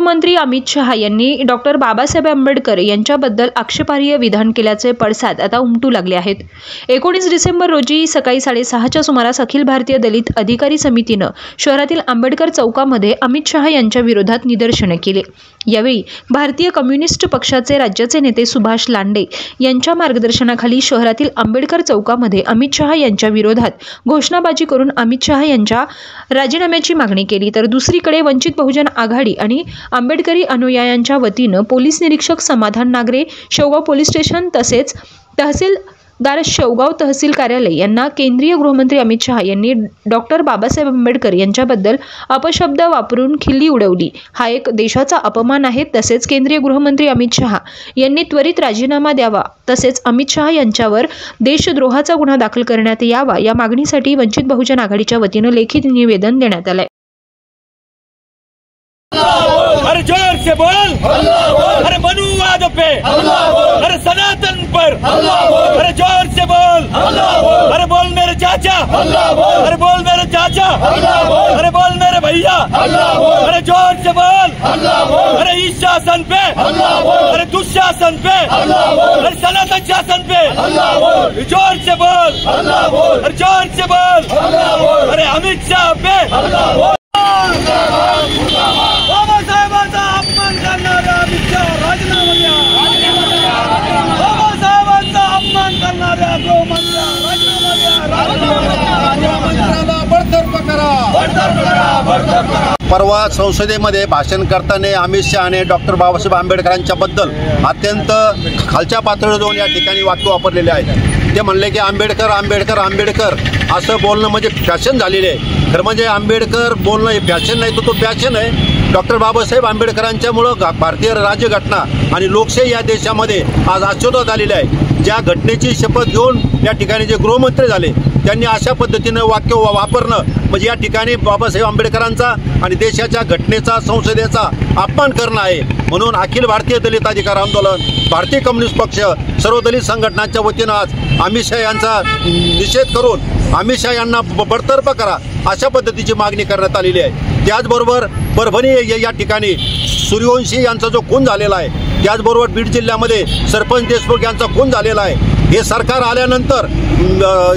गृहमंत्री अमित शहा यांनी डॉक्टर बाबासाहेब आंबेडकर यांच्याबद्दल आक्षेपार्ह विधान केल्याचे पडसाद आता उमटू लागले आहेत। 19 डिसेंबर रोजी सकाळी 6:30च्या सुमारास अखिल भारतीय दलित अधिकारी समितीनं शहरातील आंबेडकर चौकामध्ये अमित शहा यांच्या विरोधात निदर्शने केले। यावेळी भारतीय कम्युनिस्ट पक्षाचे राज्याचे नेते सुभाष लांडे यांच्या मार्गदर्शनाखाली शहरातील आंबेडकर चौकामध्ये अमित शहा यांच्या विरोधात घोषणाबाजी करून अमित शहा यांच्या राजीनाम्याची मागणी केली। तर दुसरीकडे वंचित बहुजन आघाडी आणि आंबेडकरी अनुयायांच्या वतीनं पोलीस निरीक्षक समाधान नागरे, शेवगाव पोलीस स्टेशन तसेच तहसीलदार शेवगाव तहसील कार्यालय यांना केंद्रीय गृहमंत्री अमित शहा यांनी डॉक्टर बाबासाहेब आंबेडकर यांच्याबद्दल अपशब्द वापरून खिल्ली उडवली, हा एक देशाचा अपमान आहे। तसेच केंद्रीय गृहमंत्री अमित शहा यांनी त्वरित राजीनामा द्यावा, तसेच अमित शहा यांच्यावर देशद्रोहाचा गुन्हा दाखल करण्यात यावा, या मागणीसाठी वंचित बहुजन आघाडीच्या वतीनं लेखी निवेदन देण्यात आले। अरे जोर से बोल, अरे मनुवाद पे, अरे सनातन पर, अरे जोर से बोल, अरे बोल मेरे चाचा, अरे बोल मेरे चाचा, अरे बोल मेरे भैया, अरे जोर से बोल, अरे इस शासन पे, अरे दुशासन पे, अरे सनातन शासन पे जोर से बोल, अरे जोर से बोल, अरे अमित शाह पे बाबासाहेबांचा अपमान करणारा अमित शहा राजीनामा द्या, बाबासाहेबांचा अपमान करणाऱ्या गृहमंत्र्याला राजीनामा द्या, बडतर्फ करा। परवा संसदेमध्ये भाषण करताना अमित शहाने डॉक्टर बाबासाहेब आंबेडकरांच्या बद्दल अत्यंत खालच्या पातळीवर जाऊन या ठिकाणी वाक्य वापरलेले आहेत। ते म्हणले की आंबेडकर आंबेडकर आंबेडकर असं बोलणं म्हणजे फॅशन झालेली आहे। खरं म्हणजे आंबेडकर बोलणं हे फॅशन नाही, तो पॅशन आहे। डॉक्टर बाबासाहेब आंबेडकरांच्यामुळं भारतीय राज्यघटना आणि लोकशाही या देशामध्ये आज अस्तित्वात आलेली आहे। ज्या घटनेची शपथ घेऊन या ठिकाणी जे गृहमंत्री झाले त्यांनी अशा पद्धतीनं वाक्य वापरणं म्हणजे या ठिकाणी बाबासाहेब आंबेडकरांचा आणि देशाच्या घटनेचा संसदेचा अपमान करणं आहे। म्हणून अखिल भारतीय दलित अधिकार आंदोलन, भारतीय कम्युनिस्ट पक्ष, सर्व दलित संघटनांच्या वतीनं आज अमित शहा यांचा निषेध करून अमित शहा यांना बडतर्फ करा अशा पद्धतीची मागणी करण्यात आलेली आहे। त्याचबरोबर परभणी या ठिकाणी सूर्यवंशी यांचा जो खून झालेला आहे, त्याचबरोबर बीड जिल्ह्यामध्ये सरपंच देशमुख यांचा खून झालेला आहे। हे सरकार आल्यानंतर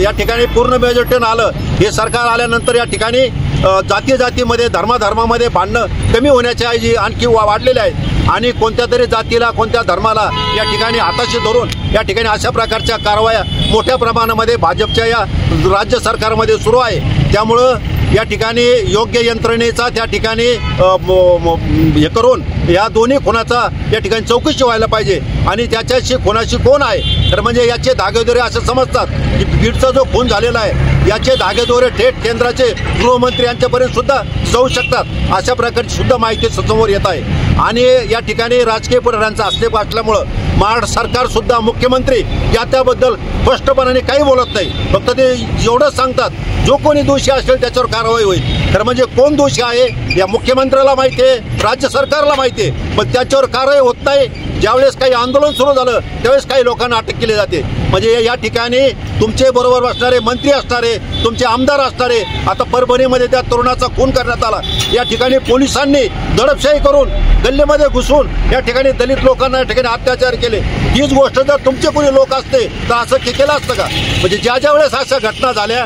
या ठिकाणी पूर्ण मेजॉरिटीनं आलं। हे सरकार आल्यानंतर या ठिकाणी जातीमध्ये धर्मामध्ये भांडणं कमी होण्याच्या ऐवजी आणखी वाढलेले आहेत आणि कोणत्या तरी जातीला कोणत्या धर्माला या ठिकाणी हाताशी धरून या ठिकाणी अशा प्रकारच्या कारवाया मोठ्या प्रमाणामध्ये भाजपच्या या राज्य सरकारमध्ये सुरू आहे। त्यामुळं या ठिकाणी योग्य यंत्रणेचा त्या ठिकाणी हे करून या दोन्ही खुनाचा या ठिकाणी चौकशी व्हायला पाहिजे आणि त्याच्याशी खुनाशी कोण आहे तर म्हणजे याचे धागेदोरे असं समजतात की बीडचा जो खून झालेला आहे याचे धागेदोरे थेट केंद्राचे गृहमंत्री यांच्यापर्यंत सुद्धा जाऊ शकतात अशा प्रकारची सुद्धा माहिती समोर येत आहे। आणि या ठिकाणी राजकीय पुढाऱ्यांचा हस्तक्षेप असल्यामुळं महाराष्ट्र सरकार सुद्धा मुख्यमंत्री त्याबद्दल स्पष्टपणाने काही बोलत नाही, फक्त ते एवढंच सांगतात जो कोणी दोषी असेल त्याच्यावर कारवाई होईल। तर म्हणजे कोण दोषी आहे या मुख्यमंत्र्याला माहिती आहे, राज्य सरकारला माहिती आहे, पण त्याच्यावर कारवाई होत नाही। ज्यावेळेस काही आंदोलन सुरू झालं त्यावेळेस काही लोकांना अटक केली जाते। म्हणजे या ठिकाणी तुमचे बरोबर असणारे मंत्री असणारे, तुमचे आमदार असणारे, आता परभणीमध्ये त्या तरुणाचा खून करण्यात आला। या ठिकाणी पोलिसांनी दडपशाही करून गल्लीमध्ये घुसून या ठिकाणी दलित लोकांना या ठिकाणी अत्याचार केले। हीच गोष्ट जर तुमचे कोणी लोक असते तर असं केलं असतं का? म्हणजे ज्या वेळेस अशा घटना झाल्या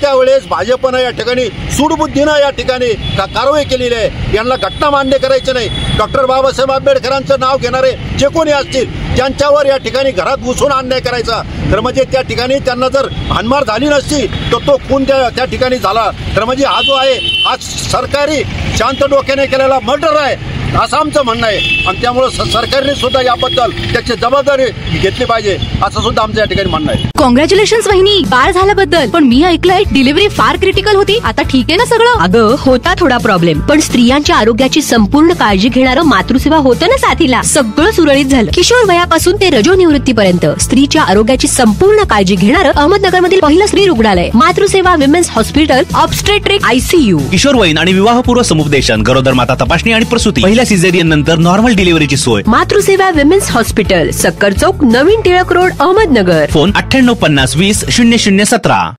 त्यावेळेस भाजपनं या ठिकाणी सूडबुद्धीनं या ठिकाणी कारवाई केलेली आहे। यांना घटना मान्य करायची नाही। डॉक्टर बाबासाहेब आंबेडकरांचं नाव घेणारे जे कोणी असतील त्यांच्यावर या ठिकाणी घरात घुसून अन्याय करायचा। तर म्हणजे त्या ठिकाणी त्यांना जर हाणमार झाली नसती तर तो खून त्या ठिकाणी झाला। तर म्हणजे हा जो आहे हा सरकारी शांत डोक्याने केलेला मर्डर आहे असं आमचं म्हणणं आहे आणि त्यामुळे सरकारने सुद्धा याबद्दल त्याची जबाबदारी घेतली पाहिजे असं सुद्धा आमचं या ठिकाणी म्हणणं आहे। कॉंग्रॅच्युलेशन्स वहिनी, बाळ झाल्याबद्दल। पण मी ऐकलंय डिलिव्हरी फार क्रिटिकल होती, आता ठीक आहे ना सगळं? अगं होता थोडा प्रॉब्लेम, पण स्त्रियांच्या आरोग्याची संपूर्ण काळजी घेणारं मातृसेवा होतं ना साथीला, सगळं सुरळीत झालं। किशोर वयापासून ते रजोनिवृत्तीपर्यंत स्त्रीच्या आरोग्याची संपूर्ण काळजी घेणारं अहमदनगरमधील पहिलं स्त्री रुग्णालय Matruseva women's hospital, obstetric ICU, किशोरवयीन आणि विवाहपूर्व समुपदेशन, गरोदर माता तपासणी आणि प्रसूती, पहिल्या सिझेरियन नंतर नॉर्मल डिलिव्हरीची सोय। मातृसेवा विमेन्स हॉस्पिटल, सक्कर चौक, नवीन टिळक रोड, अहमदनगर। फोन 9850 20 0017।